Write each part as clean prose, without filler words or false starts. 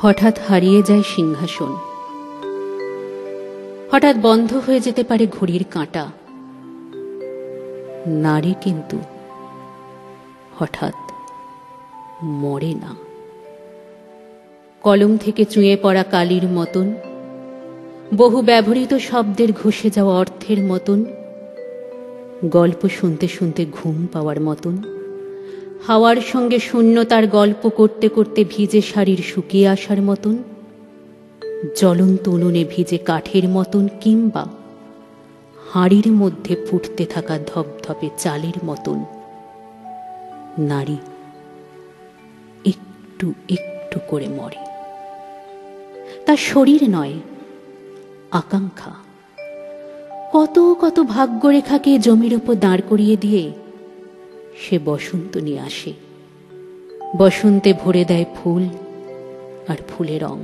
হঠাৎ হারিয়ে যায় সিংহাসন, হঠাৎ বন্ধ হয়ে যেতে পারে ঘড়ির কাঁটা। নারী কিন্তু হঠাৎ মরে না। কলম থেকে চুঁয়ে পড়া কালির মতন, বহু ব্যবহৃত শব্দের ঘষে যাওয়া অর্থের মতন, গল্প শুনতে শুনতে ঘুম পাওয়ার মতন, হাওয়ার সঙ্গে শূন্যতার গল্প করতে করতে ভিজে শাড়ির শুকিয়ে আসার মতন, জ্বলন্ত উনুনে ভিজে কাঠের মতন, কিংবা হাঁড়ির মধ্যে ফুটতে থাকা ধপধপে চালের মতন নারী একটু একটু করে মরে। তার শরীর নয়, আকাঙ্ক্ষা। কত কত ভাগ্যরেখাকে জমির উপর দাঁড় করিয়ে দিয়ে সে বসন্ত নিয়ে আসে। বসন্তে ভরে দেয় ফুল আর ফুলে রং।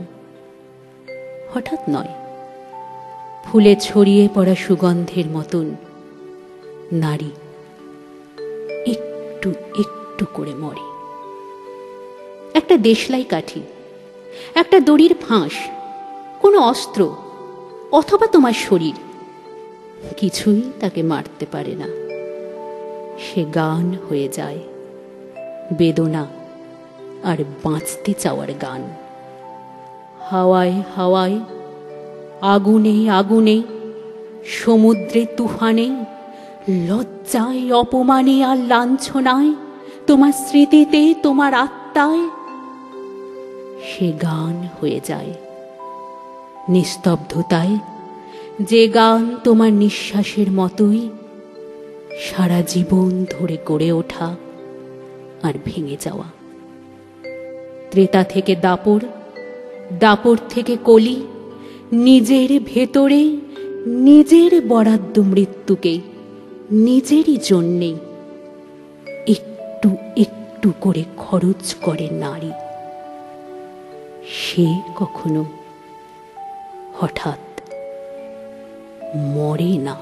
হঠাৎ নয়, ফুলে ছড়িয়ে পড়া সুগন্ধের মতন নারী একটু একটু করে মরে। একটা দেশলাই কাঠি, একটা দড়ির ফাঁস, কোনো অস্ত্র অথবা তোমার শরীর, কিছুই তাকে মারতে পারে না। সে গান হয়ে যায়, বেদনা আর বাঁচতে চাওয়ার গান। হাওয়ায় হাওয়ায়, আগুনে আগুনে, সমুদ্রে তুফানে, লজ্জায় অপমানে আর লাঞ্ছনায়, তোমার স্মৃতিতে, তোমার আত্মায় সে গান হয়ে যায়। নিস্তব্ধতায়, যে গান তোমার নিঃশ্বাসের মতোই সারা জীবন ধরে গড়ে ওঠা আর ভেঙে যাওয়া। ত্রেতা থেকে দাপর, দাপর থেকে কলি, নিজের ভেতরে নিজের বরাদ্দ মৃত্যুকে নিজেরই জন্যে একটু একটু করে খরচ করে নারী। সে কখনো হঠাৎ মরে না।